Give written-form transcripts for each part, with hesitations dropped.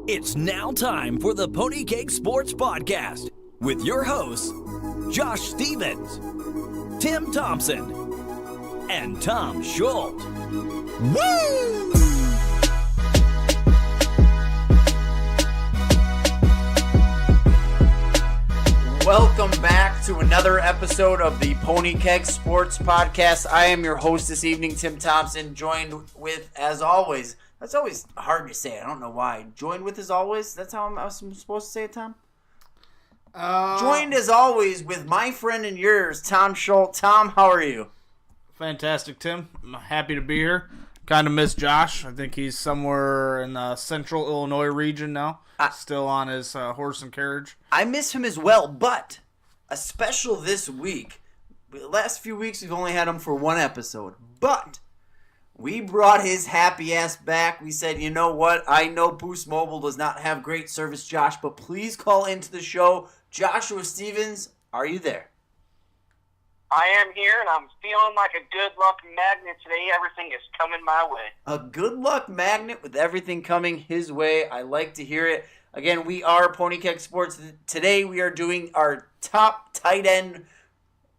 It's now time for the Pony Cake Sports Podcast with your hosts, Josh Stevens, Tim Thompson, and Tom Schultz. Woo! Welcome back to another episode of the Pony Keg Sports Podcast. I am your host this evening, Tim Thompson, joined with, as always, that's always hard to say. I don't know why. Joined with, as always? That's how I was supposed to say it, Tom? Joined, as always, with my friend and yours, Tom Schultz. Tom, how are you? Fantastic, Tim. I'm happy to be here. Kind of miss Josh. I think he's somewhere in the central Illinois region now. Still on his horse and carriage. I miss him as well, but a special this week. The last few weeks we've only had him for one episode, but we brought his happy ass back. We said, you know what? I know Boost Mobile does not have great service, Josh, but please call into the show. Joshua Stevens, are you there? I am here, and I'm feeling like a good luck magnet today. Everything is coming my way. A good luck magnet with everything coming his way. I like to hear it. Again, we are Pony Keg Sports. Today we are doing our top tight end,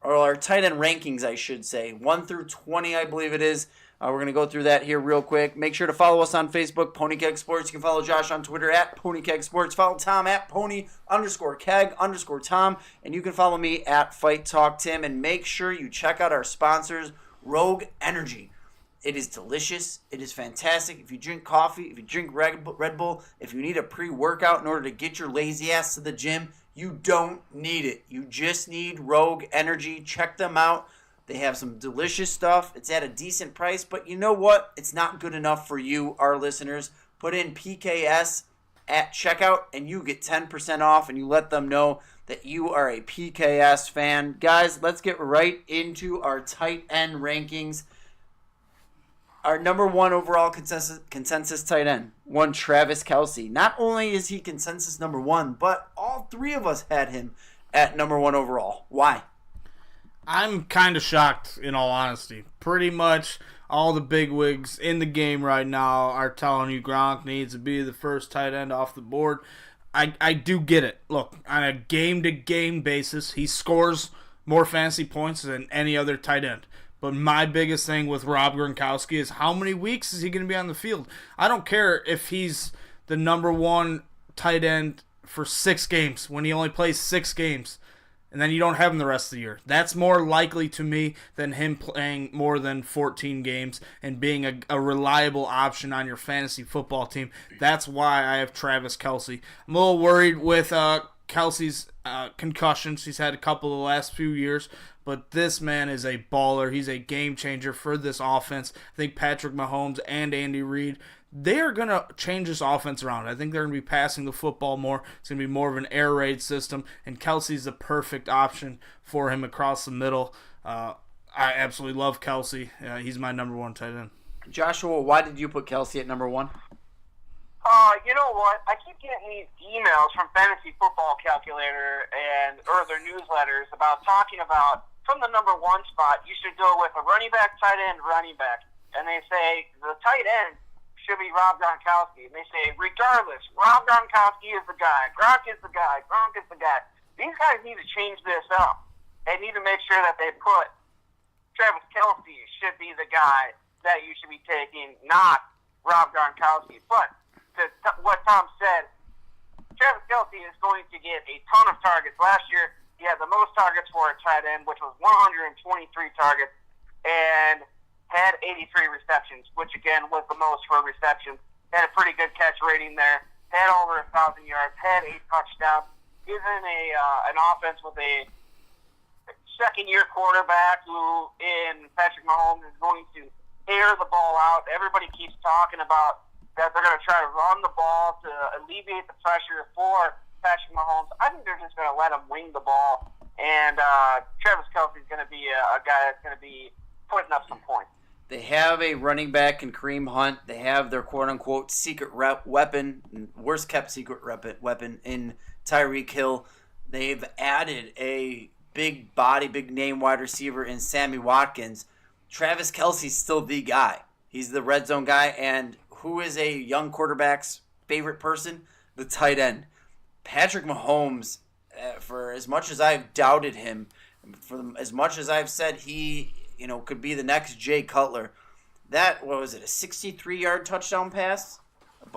or our tight end rankings, I should say. 1 through 20, I believe it is. We're going to go through that here real quick. Make sure to follow us on Facebook, Pony Keg Sports. You can follow Josh on Twitter at Pony Keg Sports. Follow Tom at Pony_Keg_Tom. And you can follow me at Fight Talk Tim. And make sure you check out our sponsors, Rogue Energy. It is delicious. It is fantastic. If you drink coffee, if you drink Red Bull, if you need a pre-workout in order to get your lazy ass to the gym, you don't need it. You just need Rogue Energy. Check them out. They have some delicious stuff. It's at a decent price, but you know what? It's not good enough for you, our listeners. Put in PKS at checkout, and you get 10% off, and you let them know that you are a PKS fan. Guys, let's get right into our tight end rankings. Our number one overall consensus tight end, one Travis Kelce. Not only is he consensus number one, but all three of us had him at number one overall. Why? I'm kind of shocked, in all honesty. Pretty much all the bigwigs in the game right now are telling you Gronk needs to be the first tight end off the board. I do get it. Look, on a game-to-game basis, he scores more fantasy points than any other tight end. But my biggest thing with Rob Gronkowski is how many weeks is he going to be on the field? I don't care if he's the number one tight end for 6 games when he only plays 6 games. And then you don't have him the rest of the year. That's more likely to me than him playing more than 14 games and being a reliable option on your fantasy football team. That's why I have Travis Kelce. I'm a little worried with Kelce's concussions. He's had a couple the last few years. But this man is a baller. He's a game changer for this offense. I think Patrick Mahomes and Andy Reid, they are going to change this offense around. I think they're going to be passing the football more. It's going to be more of an air raid system, and Kelce's the perfect option for him across the middle. I absolutely love Kelce. He's my number one tight end. Joshua, why did you put Kelce at number one? You know what? I keep getting these emails from Fantasy Football Calculator or their newsletters about talking about from the number one spot, you should go with a running back, tight end, running back. And they say the tight end should be Rob Gronkowski. And they say, regardless, Rob Gronkowski is the guy. Gronk is the guy. Gronk is the guy. These guys need to change this up. They need to make sure that they put Travis Kelce should be the guy that you should be taking, not Rob Gronkowski. But to what Tom said, Travis Kelce is going to get a ton of targets. Last year, he had the most targets for a tight end, which was 123 targets, and had 83 receptions, which again was the most for receptions. Had a pretty good catch rating there. Had over 1,000 yards. Had 8 touchdowns. He's in an offense with a second-year quarterback who, in Patrick Mahomes, is going to air the ball out. Everybody keeps talking about that they're going to try to run the ball to alleviate the pressure for Patrick Mahomes. I think they're just going to let him wing the ball, and Travis Kelce is going to be a guy that's going to be putting up some points. They have a running back in Kareem Hunt. They have their quote-unquote secret weapon, worst-kept secret weapon in Tyreek Hill. They've added a big body, big name wide receiver in Sammy Watkins. Travis Kelce's still the guy. He's the red zone guy, and who is a young quarterback's favorite person? the tight end. Patrick Mahomes, for as much as I've doubted him, as much as I've said he, could be the next Jay Cutler, that, what was it, a 63-yard touchdown pass?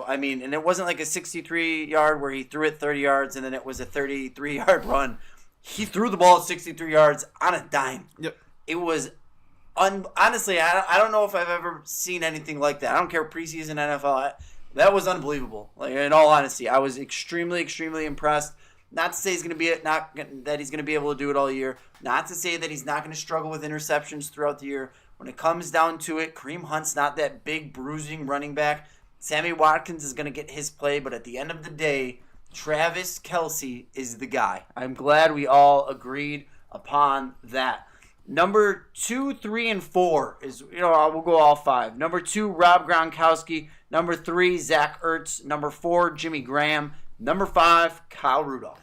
I mean, and it wasn't like a 63-yard where he threw it 30 yards and then it was a 33-yard run. He threw the ball at 63 yards on a dime. Yep. It was, honestly, I don't know if I've ever seen anything like that. I don't care preseason NFL. That was unbelievable. Like, in all honesty, I was extremely, extremely impressed. Not to say he's going to be that he's going to be able to do it all year. Not to say that he's not going to struggle with interceptions throughout the year. When it comes down to it, Kareem Hunt's not that big bruising running back. Sammy Watkins is going to get his play, but at the end of the day, Travis Kelce is the guy. I'm glad we all agreed upon that. Number 2, 3, and 4 is, we'll go all 5. Number 2, Rob Gronkowski. Number 3, Zach Ertz. Number 4, Jimmy Graham. Number 5, Kyle Rudolph.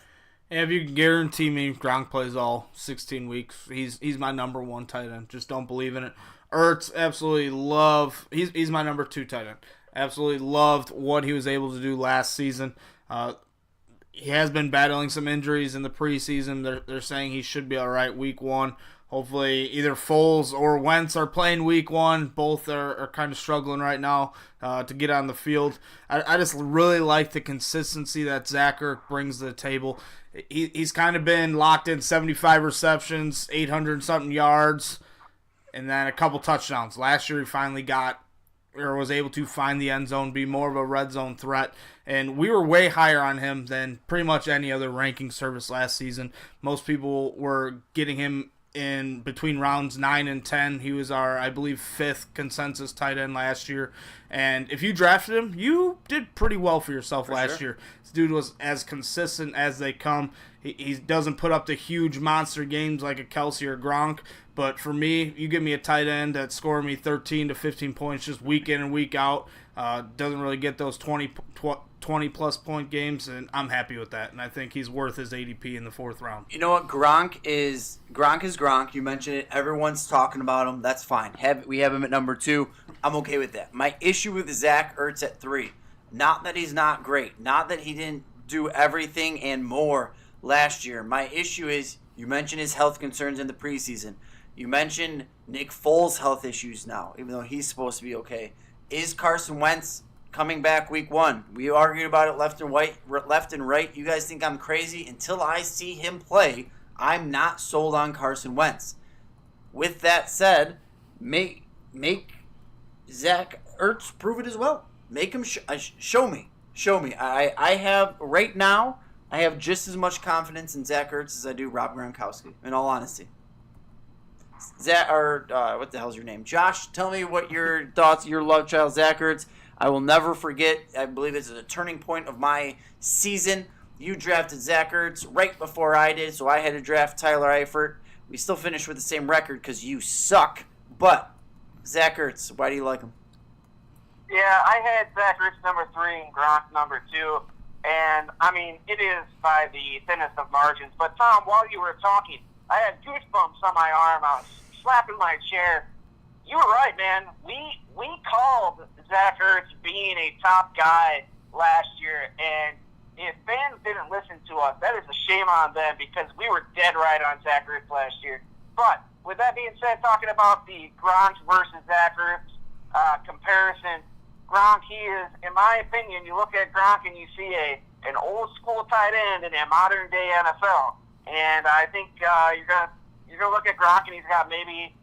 And if you can guarantee me Gronk plays all 16 weeks, he's my number 1 tight end. Just don't believe in it. Ertz, absolutely love. He's my number 2 tight end. Absolutely loved what he was able to do last season. He has been battling some injuries in the preseason. They're saying he should be all right week 1. Hopefully either Foles or Wentz are playing week 1. Both are kind of struggling right now to get on the field. I just really like the consistency that Zach Ertz brings to the table. He's kind of been locked in 75 receptions, 800-something yards, and then a couple touchdowns. Last year he finally was able to find the end zone, be more of a red zone threat. And we were way higher on him than pretty much any other ranking service last season. Most people were getting him in between rounds 9 and 10. He was our, I believe, 5th consensus tight end last year. And if you drafted him, you did pretty well for yourself last year. This dude was as consistent as they come. He doesn't put up the huge monster games like a Kelce or Gronk. But for me, you give me a tight end that's scoring me 13 to 15 points just week in and week out. Doesn't really get those 20-plus point games, and I'm happy with that. And I think he's worth his ADP in the 4th round. You know what? Gronk is Gronk. You mentioned it. Everyone's talking about him. That's fine. We have him at number 2. I'm okay with that. My issue with Zach Ertz at 3, not that he's not great, not that he didn't do everything and more last year. My issue is, you mentioned his health concerns in the preseason. You mentioned Nick Foles' health issues now, even though he's supposed to be okay. Is Carson Wentz coming back week 1? We argued about it left and right. You guys think I'm crazy. Until I see him play, I'm not sold on Carson Wentz. With that said, make Zach Ertz prove it as well. Make him show me. I have right now. I have just as much confidence in Zach Ertz as I do Rob Gronkowski. In all honesty. What the hell's your name? Josh, tell me what your thoughts, your love child, Zach Ertz. I will never forget. I believe this is a turning point of my season. You drafted Zach Ertz right before I did, so I had to draft Tyler Eifert. We still finished with the same record because you suck. But Zach Ertz, why do you like him? Yeah, I had Zach Ertz number 3 and Gronk number 2. And, I mean, it is by the thinnest of margins. But, Tom, while you were talking, I had goosebumps on my arm. I was slapping my chair. You were right, man. We called Zach Ertz being a top guy last year, and if fans didn't listen to us, that is a shame on them because we were dead right on Zach Ertz last year. But with that being said, talking about the Gronk versus Zach Ertz comparison, Gronk, he is, in my opinion, you look at Gronk and you see an old school tight end in a modern day NFL. And I think you're gonna look at Gronk and he's got maybe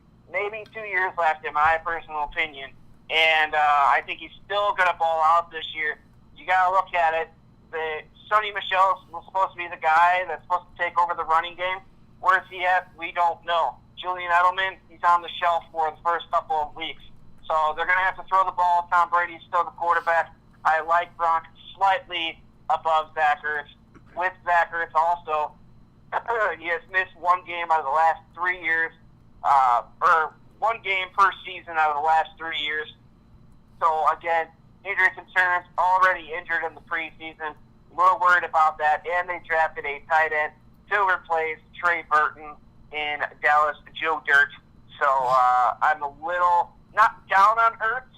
2 years left, in my personal opinion. And I think he's still gonna ball out this year. You gotta look at it. Sonny Michel was supposed to be the guy that's supposed to take over the running game. Where's he at? We don't know. Julian Edelman, he's on the shelf for the first couple of weeks. So they're going to have to throw the ball. Tom Brady's still the quarterback. I like Gronk slightly above Zach Ertz. With Zach Ertz also, he has missed one game out of the last 3 years, or one game per season out of the last 3 years. So, again, injury concerns, already injured in the preseason. A little worried about that. And they drafted a tight end to replace Trey Burton in Dallas, Joe Dirt. So I'm a little not down on Ertz,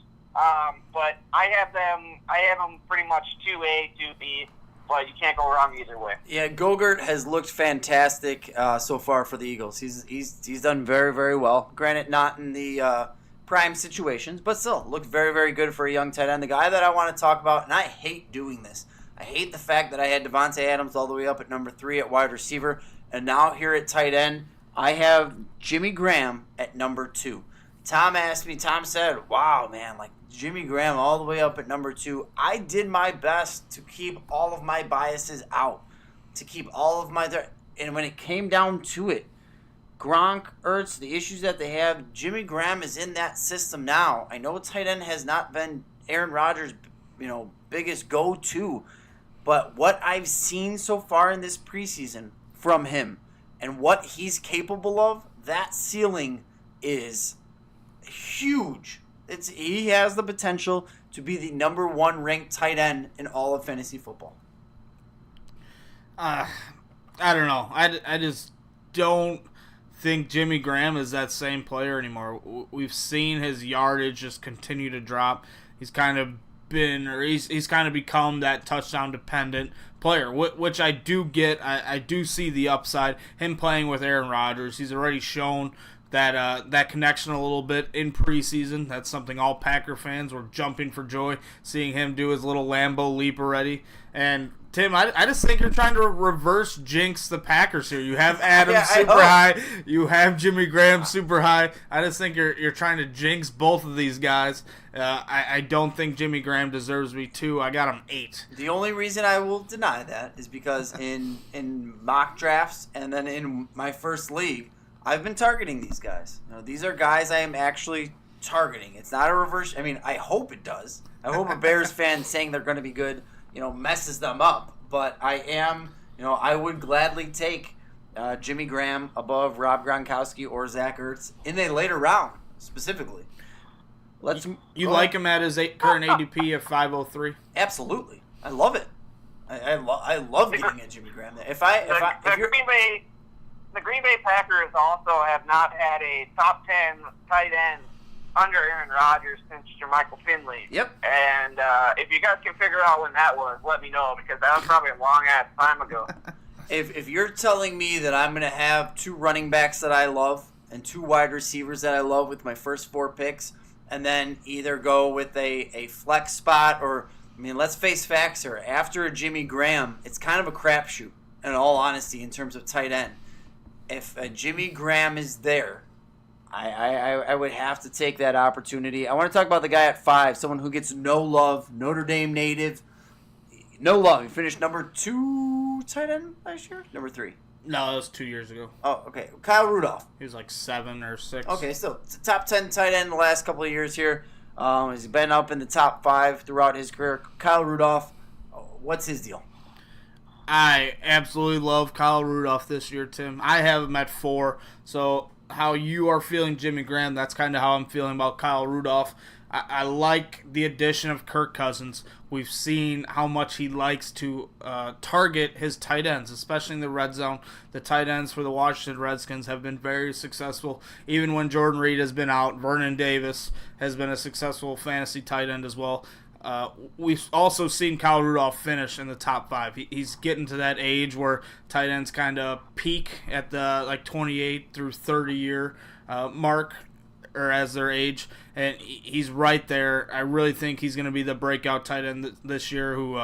but I have them pretty much 2A to the but you can't go wrong either way. Yeah, Gogurt has looked fantastic so far for the Eagles. He's done very, very well. Granted, not in the prime situations, but still looked very, very good for a young tight end. The guy that I want to talk about, and I hate doing this. I hate the fact that I had Devontae Adams all the way up at number 3 at wide receiver, and now here at tight end, I have Jimmy Graham at number 2. Tom said, wow, man, like Jimmy Graham all the way up at number 2. I did my best to keep all of my biases out, to keep all of my... And when it came down to it, Gronk, Ertz, the issues that they have, Jimmy Graham is in that system now. I know tight end has not been Aaron Rodgers' biggest go-to, but what I've seen so far in this preseason from him and what he's capable of, that ceiling is huge. He has the potential to be the number 1 ranked tight end in all of fantasy football. I don't know. I just don't think Jimmy Graham is that same player anymore. We've seen his yardage just continue to drop. He's kind of become that touchdown dependent player, which I do get. I do see the upside. Him playing with Aaron Rodgers, he's already shown that connection a little bit in preseason. That's something all Packer fans were jumping for joy, seeing him do his little Lambeau leap already. And Tim, I just think you're trying to reverse jinx the Packers here. You have Adams super high, you have Jimmy Graham super high. I just think you're trying to jinx both of these guys. I don't think Jimmy Graham deserves to be 2. I got him 8. The only reason I will deny that is because in mock drafts and then in my first league, I've been targeting these guys. These are guys I am actually targeting. It's not a reverse. I mean, I hope it does. I hope a Bears fan saying they're going to be good, messes them up. But I am, I would gladly take Jimmy Graham above Rob Gronkowski or Zach Ertz in a later round, specifically. You like him at his current ADP of 503? Absolutely. I love it. I love getting at Jimmy Graham there. The Green Bay Packers also have not had a top 10 tight end under Aaron Rodgers since Jermichael Finley. Yep. And if you guys can figure out when that was, let me know, because that was probably a long-ass time ago. If you're telling me that I'm going to have 2 running backs that I love and 2 wide receivers that I love with my first 4 picks, and then either go with a flex spot or, let's face facts here. After a Jimmy Graham, it's kind of a crapshoot, in all honesty, in terms of tight end. If a Jimmy Graham is there, I would have to take that opportunity. I want to talk about the guy at 5, someone who gets no love, Notre Dame native. No love. He finished number 2 tight end last year? Number 3? No, that was 2 years ago. Oh, okay. Kyle Rudolph. He was like 7 or 6. Okay, so top 10 tight end the last couple of years here. He's been up in the top 5 throughout his career. Kyle Rudolph, what's his deal? I absolutely love Kyle Rudolph this year, Tim. I have him at 4. So how you are feeling Jimmy Graham, that's kind of how I'm feeling about Kyle Rudolph. I like the addition of Kirk Cousins. We've seen how much he likes to target his tight ends, especially in the red zone. The tight ends for the Washington Redskins have been very successful. Even when Jordan Reed has been out, Vernon Davis has been a successful fantasy tight end as well. We've also seen Kyle Rudolph finish in the top 5. He's getting to that age where tight ends kind of peak at the 28 through 30 year mark, or as their age, and he's right there. I really think he's going to be the breakout tight end this year who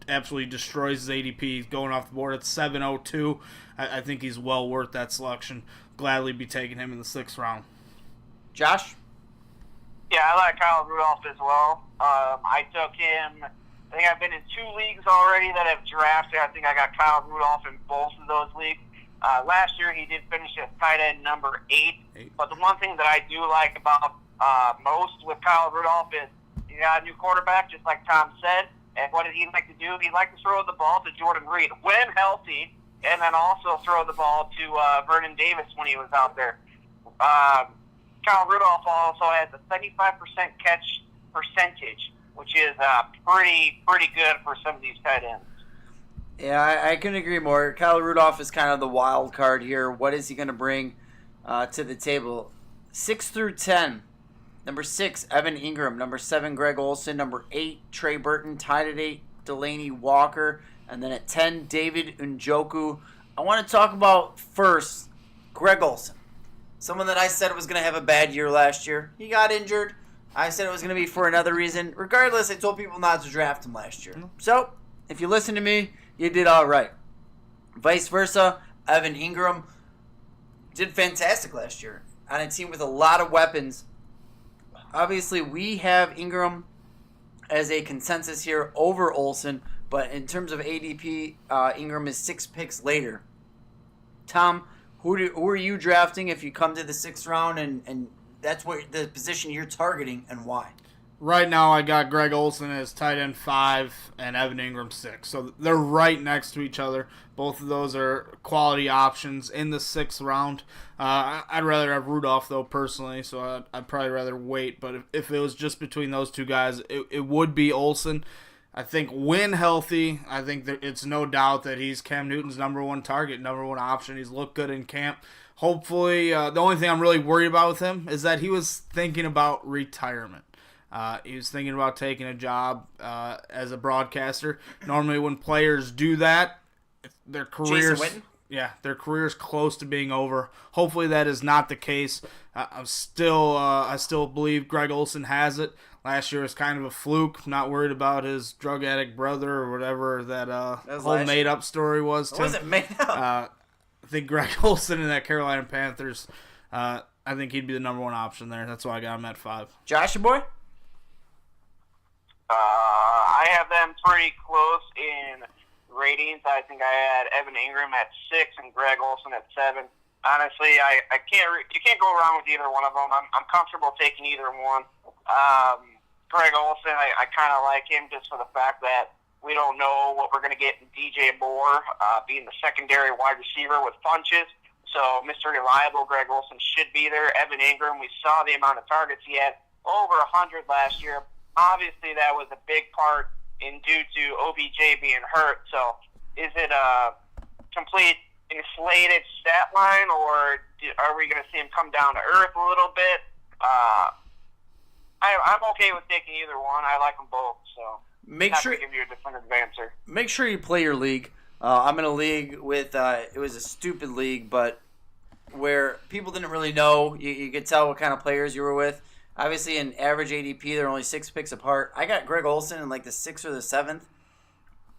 absolutely destroys his ADP. He's going off the board at 702. I think he's well worth that selection. Gladly be taking him in the 6th round. Josh? Yeah, I like Kyle Rudolph as well. I took him. I think I've been in 2 leagues already that have drafted. I think I got Kyle Rudolph in both of those leagues. Last year he did finish as tight end number 8. But the one thing that I do like about most with Kyle Rudolph is he got a new quarterback, just like Tom said. And what did he like to do? He liked to throw the ball to Jordan Reed when healthy, and then also throw the ball to Vernon Davis when he was out there. Kyle Rudolph also has a 75% catch percentage, which is pretty good for some of these tight ends. Yeah, I couldn't agree more. Kyle Rudolph is kind of the wild card here. What is he going to bring to the table? 6 through 10. Number 6, Evan Ingram. Number 7, Greg Olsen. Number 8, Trey Burton, tied at 8. Delaney Walker. And then at 10, David Njoku. I want to talk about first Greg Olsen. Someone that I said was going to have a bad year last year. He got injured. I said it was going to be for another reason. Regardless, I told people not to draft him last year. So, if you listen to me, you did all right. Vice versa, Evan Ingram did fantastic last year on a team with a lot of weapons. Obviously, we have Ingram as a consensus here over Olsen, but in terms of ADP, Ingram is 6 picks later. Tom, who are you drafting if you come to the 6th round, and that's what the position you're targeting, and why? Right now, I got Greg Olsen as tight end 5 and Evan Ingram 6. So they're right next to each other. Both of those are quality options in the 6th round. I'd rather have Rudolph, though, personally, so I'd probably rather wait. But if it was just between those two guys, it would be Olsen. I think when healthy, I think it's no doubt that he's Cam Newton's number 1 target, number 1 option. He's looked good in camp. Hopefully, the only thing I'm really worried about with him is that he was thinking about retirement. He was thinking about taking a job as a broadcaster. Normally, when players do that, their careers, their career's close to being over. Hopefully, that is not the case. I still believe Greg Olsen has it. Last year was kind of a fluke. Not worried about his drug addict brother or whatever that whole made up story was. What was it made up? I think Greg Olsen in that Carolina Panthers. I think he'd be the number 1 option there. That's why I got him at 5. Josh, your boy? I have them pretty close in ratings. I think I had Evan Ingram at 6 and Greg Olsen at 7. Honestly, you can't go wrong with either one of them. I'm comfortable taking either one. Greg Olsen, I kind of like him just for the fact that we don't know what we're going to get in DJ Moore, being the secondary wide receiver with Funches. So Mr. Reliable, Greg Olsen should be there. Evan Ingram, we saw the amount of targets he had, over 100 last year. Obviously, that was a big part due to OBJ being hurt. So is it a complete inflated stat line, or are we going to see him come down to earth a little bit? I'm okay with taking either one. I like them both, so make sure to give you a definitive answer. Make sure you play your league. I'm in a league with it was a stupid league, but where people didn't really know. You could tell what kind of players you were with. Obviously, in average ADP, they're only 6 picks apart. I got Greg Olsen in like the 6th or the 7th.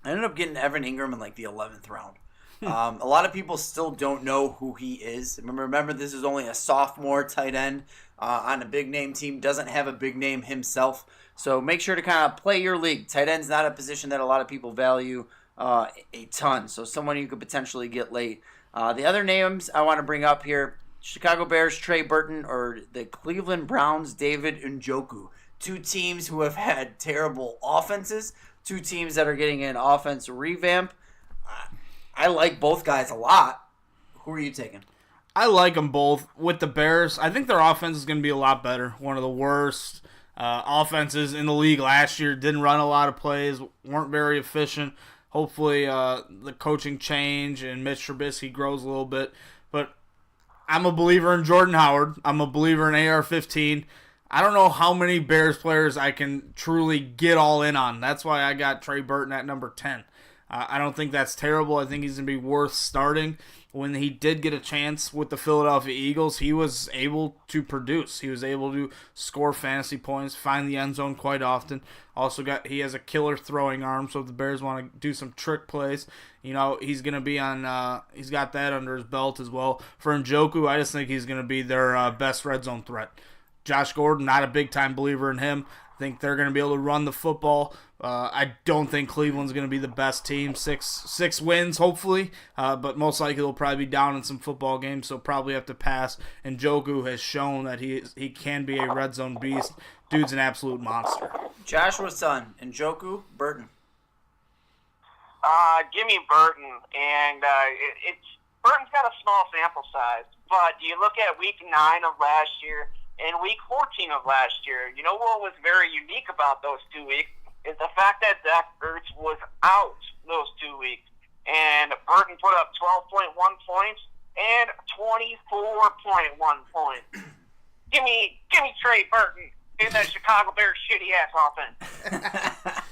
I ended up getting Evan Ingram in like the 11th round. A lot of people still don't know who he is. Remember, this is only a sophomore tight end on a big-name team. Doesn't have a big name himself. So make sure to kind of play your league. Tight end's not a position that a lot of people value a ton. So someone you could potentially get late. The other names I want to bring up here, Chicago Bears, Trey Burton, or the Cleveland Browns, David Njoku. 2 teams who have had terrible offenses. 2 teams that are getting an offense revamp. I like both guys a lot. Who are you taking? I like them both. With the Bears, I think their offense is going to be a lot better. One of the worst offenses in the league last year. Didn't run a lot of plays. Weren't very efficient. Hopefully the coaching change and Mitch Trubisky grows a little bit. But I'm a believer in Jordan Howard. I'm a believer in AR-15. I don't know how many Bears players I can truly get all in on. That's why I got Trey Burton at number 10. I don't think that's terrible. I think he's going to be worth starting. When he did get a chance with the Philadelphia Eagles, he was able to produce. He was able to score fantasy points, find the end zone quite often. Also, he has a killer throwing arm, so if the Bears want to do some trick plays, he's going to be on. He's got that under his belt as well. For Njoku, I just think he's going to be their best red zone threat. Josh Gordon, not a big-time believer in him. I think they're going to be able to run the football. I don't think Cleveland's going to be the best team. Six wins, hopefully, but most likely they'll probably be down in some football games, so probably have to pass. And Njoku has shown that he can be a red zone beast. Dude's an absolute monster. Joshua's son, Njoku, Burton. Give me Burton, and Burton's got a small sample size, but you look at week 9 of last year and week 14 of last year. You know what was very unique about those 2 weeks is the fact that Zach Ertz was out those 2 weeks. And Burton put up 12.1 points and 24.1 points. Give me Trey Burton in that Chicago Bears shitty-ass offense.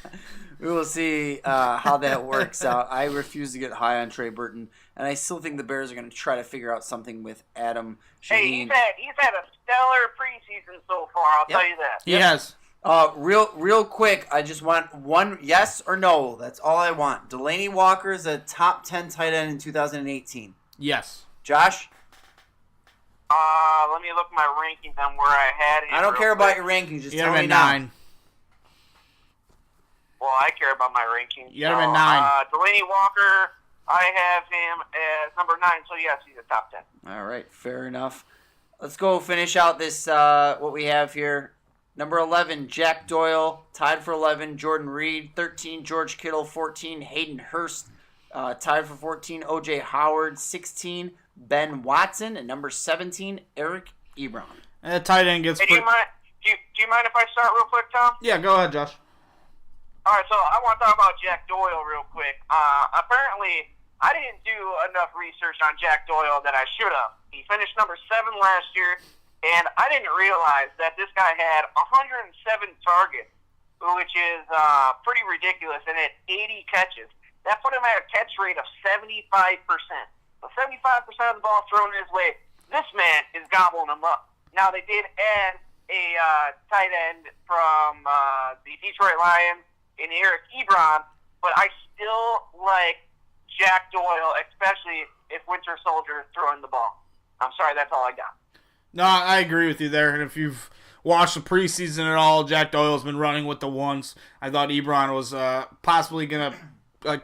We will see how that works out. I refuse to get high on Trey Burton, and I still think the Bears are going to try to figure out something with Adam Shaheen. Hey, he's had a stellar preseason so far. I'll tell you that. He has. Real quick, I just want one yes or no. That's all I want. Delaney Walker is a top 10 tight end in 2018. Yes. Josh? Let me look at my rankings on where I had him. I don't care about your rankings. Just tell me now. 9. Well, I care about my rankings. You got him at 9. Delaney Walker, I have him as number 9, so yes, he's a top 10. All right, fair enough. Let's go finish out this, what we have here. Number 11, Jack Doyle, tied for 11. Jordan Reed, 13. George Kittle, 14. Hayden Hurst, tied for 14. O.J. Howard, 16. Ben Watson, and number 17, Eric Ebron. And the tight end gets... Hey, do you mind if I start real quick, Tom? Yeah, go ahead, Josh. All right, so I want to talk about Jack Doyle real quick. Apparently, I didn't do enough research on Jack Doyle that I should have. He finished number 7 last year, and I didn't realize that this guy had 107 targets, which is pretty ridiculous, and had 80 catches. That put him at a catch rate of 75%. So 75% of the ball thrown his way. This man is gobbling them up. Now, they did add a tight end from the Detroit Lions in Eric Ebron, but I still like Jack Doyle, especially if Winter Soldier is throwing the ball. I'm sorry, that's all I got. No, I agree with you there. And if you've watched the preseason at all, Jack Doyle's been running with the ones. I thought Ebron was possibly going to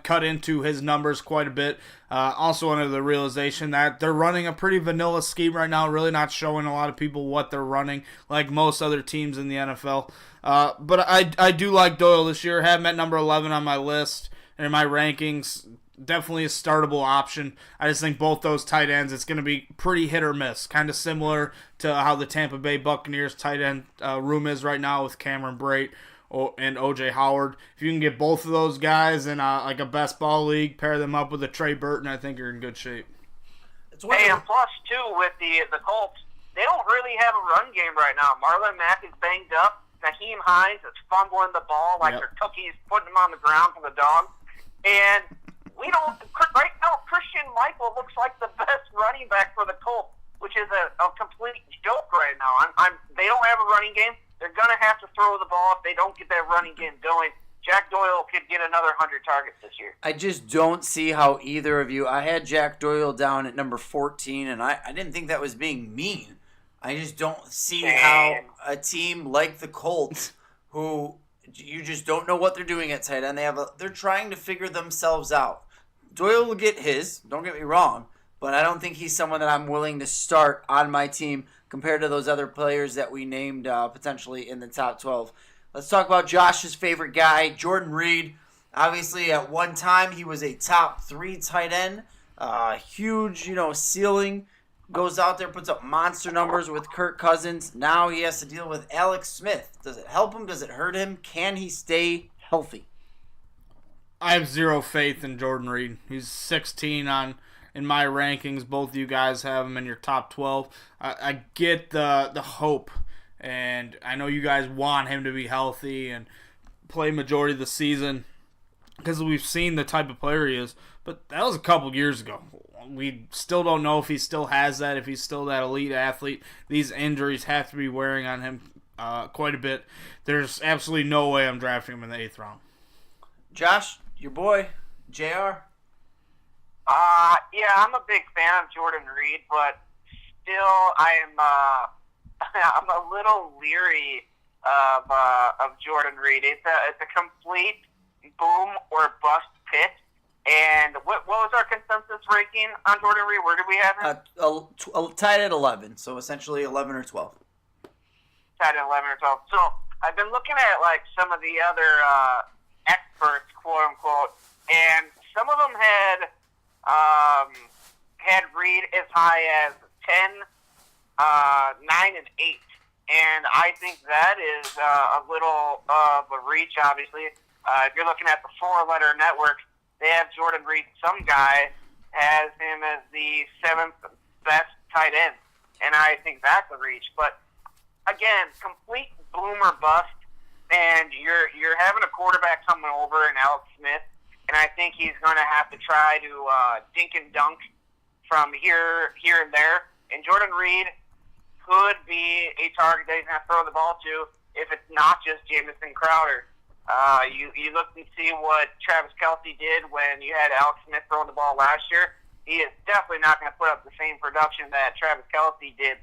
cut into his numbers quite a bit. Also under the realization that they're running a pretty vanilla scheme right now, really not showing a lot of people what they're running like most other teams in the NFL. But I do like Doyle this year. Have him at number 11 on my list and in my rankings. Definitely a startable option. I just think both those tight ends, it's going to be pretty hit or miss. Kind of similar to how the Tampa Bay Buccaneers tight end room is right now with Cameron Brate and O.J. Howard. If you can get both of those guys in like a best ball league, pair them up with a Trey Burton, I think you're in good shape. Hey, and plus, too, with the Colts, they don't really have a run game right now. Marlon Mack is banged up. Naheem Hines is fumbling the ball like they're cookies, putting them on the ground for the dog. And we don't – right now, Christian Michael looks like the best running back for the Colts, which is a complete joke right now. They don't have a running game. They're going to have to throw the ball if they don't get that running game going. Jack Doyle could get another 100 targets this year. I just don't see how either of you – I had Jack Doyle down at number 14, and I didn't think that was being mean. I just don't see how a team like the Colts, who you just don't know what they're doing at tight end, they're trying to figure themselves out. Doyle will get his, don't get me wrong, but I don't think he's someone that I'm willing to start on my team compared to those other players that we named potentially in the top 12. Let's talk about Josh's favorite guy, Jordan Reed. Obviously, at one time, he was a top 3 tight end. Huge, ceiling. Goes out there, puts up monster numbers with Kirk Cousins. Now he has to deal with Alex Smith. Does it help him? Does it hurt him? Can he stay healthy? I have zero faith in Jordan Reed. He's 16 in my rankings. Both of you guys have him in your top 12. I get the hope, and I know you guys want him to be healthy and play majority of the season because we've seen the type of player he is. But that was a couple years ago. We still don't know if he still has that, if he's still that elite athlete. These injuries have to be wearing on him quite a bit. There's absolutely no way I'm drafting him in the 8th round. Josh, your boy, JR? Yeah, I'm a big fan of Jordan Reed, but still I'm a little leery of Jordan Reed. It's a complete boom or bust pick. And what was our consensus ranking on Jordan Reed? Where did we have him? Tied at 11, so essentially 11 or 12. Tied at 11 or 12. So I've been looking at like some of the other experts, quote unquote, and some of them had Reed as high as 10, 9, and 8. And I think that is a little of a reach, obviously. If you're looking at the 4-letter network, they have Jordan Reed. Some guy has him as the 7th best tight end, and I think that's a reach. But, again, complete boom or bust. and you're having a quarterback coming over in Alex Smith, and I think he's going to have to try to dink and dunk from here and there. And Jordan Reed could be a target that he's going to throw the ball to if it's not just Jamison Crowder. You look and see what Travis Kelce did when you had Alex Smith throwing the ball last year. He is definitely not going to put up the same production that Travis Kelce did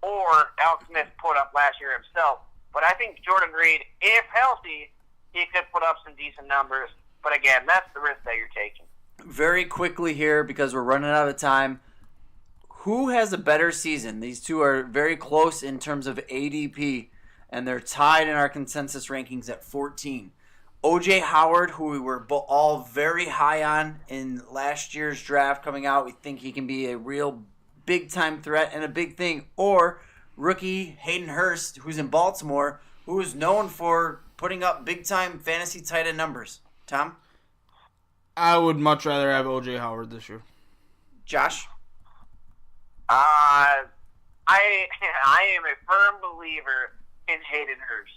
or Alex Smith put up last year himself. But I think Jordan Reed, if healthy, he could put up some decent numbers. But again, that's the risk that you're taking. Very quickly here, because we're running out of time, who has a better season? These two are very close in terms of ADP, and they're tied in our consensus rankings at 14. O.J. Howard, who we were all very high on in last year's draft coming out. We think he can be a real big-time threat and a big thing. Or rookie Hayden Hurst, who's in Baltimore, who is known for putting up big-time fantasy tight end numbers. Tom? I would much rather have O.J. Howard this year. Josh? I am a firm believer in Hayden Hurst.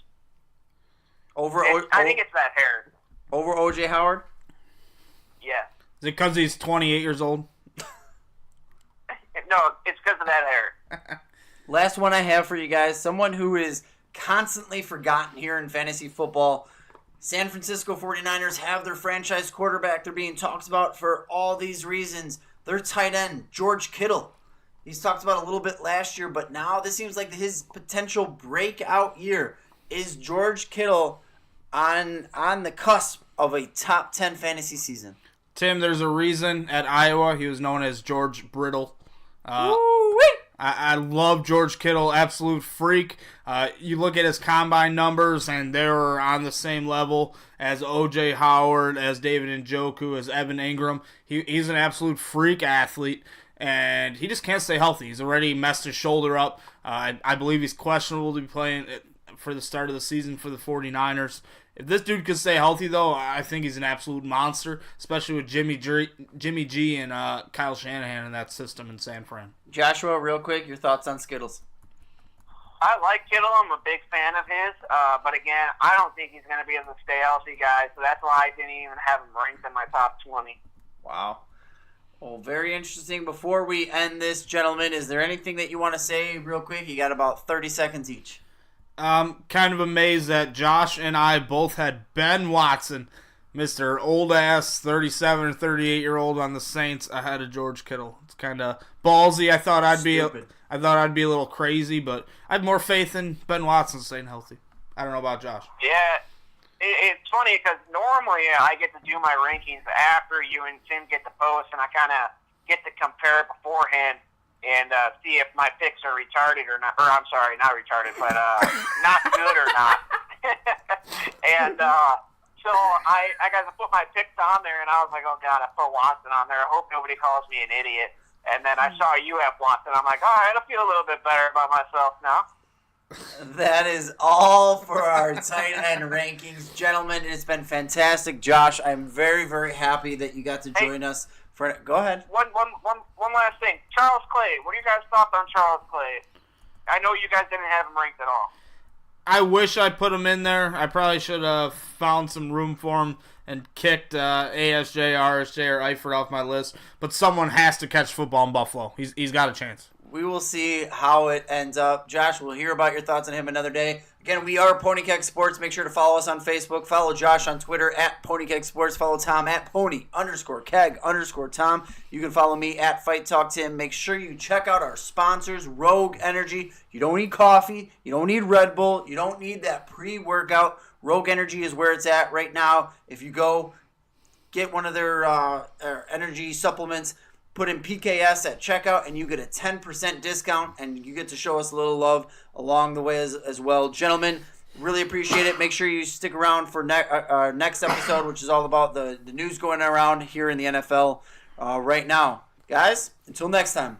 I think it's that hair. Over O.J. Howard? Yeah. Is it because he's 28 years old? No, it's because of that hair. Last one I have for you guys. Someone who is constantly forgotten here in fantasy football. San Francisco 49ers have their franchise quarterback. They're being talked about for all these reasons. Their tight end, George Kittle. He's talked about a little bit last year, but now this seems like his potential breakout year. Is George Kittle on the cusp of a top 10 fantasy season? Tim, there's a reason at Iowa he was known as George Brittle. I love George Kittle, absolute freak. You look at his combine numbers, and they're on the same level as O.J. Howard, as David Njoku, as Evan Ingram. He's an absolute freak athlete, and he just can't stay healthy. He's already messed his shoulder up. I believe he's questionable to be playing for the start of the season for the 49ers. If this dude can stay healthy, though, I think he's an absolute monster, especially with Jimmy G and Kyle Shanahan in that system in San Fran. Joshua, real quick, your thoughts on Skittles? I like Kittle. I'm a big fan of his. But again, I don't think he's going to be able to stay healthy, guys. So that's why I didn't even have him ranked in my top 20. Wow. Well, very interesting. Before we end this, gentlemen, is there anything that you want to say real quick? You got about 30 seconds each. I'm kind of amazed that Josh and I both had Ben Watson, Mr. Old-ass 37 or 38-year-old on the Saints, ahead of George Kittle. It's kind of ballsy. I thought I'd be a little crazy, but I have more faith in Ben Watson staying healthy. I don't know about Josh. Yeah, it's funny because normally I get to do my rankings after you and Tim get the post, and I kind of get to compare it beforehand and see if my picks are retarded or not. Or I'm sorry, not retarded, but not good or not. And so I got to put my picks on there, and I was like, oh, God, I put Watson on there. I hope nobody calls me an idiot. And then I saw you have Watson. I'm like, all right, I feel a little bit better about myself now. That is all for our tight end rankings. Gentlemen, it's been fantastic. Josh, I'm very, very happy that you got to join us. Go ahead. One last thing. Charles Clay. What are you guys' thoughts on Charles Clay? I know you guys didn't have him ranked at all. I wish I put him in there. I probably should have found some room for him and kicked ASJ, RSJ, or Eifert off my list. But someone has to catch football in Buffalo. He's got a chance. We will see how it ends up. Josh, we'll hear about your thoughts on him another day. Again, we are Pony Keg Sports. Make sure to follow us on Facebook. Follow Josh on Twitter at Pony Keg Sports. Follow Tom at Pony_Keg_Tom. You can follow me at Fight Talk Tim. Make sure you check out our sponsors, Rogue Energy. You don't need coffee. You don't need Red Bull. You don't need that pre-workout. Rogue Energy is where it's at right now. If you go get one of their energy supplements, put in PKS at checkout, and you get a 10% discount, and you get to show us a little love along the way as well. Gentlemen, really appreciate it. Make sure you stick around for our next episode, which is all about the news going around here in the NFL right now. Guys, until next time.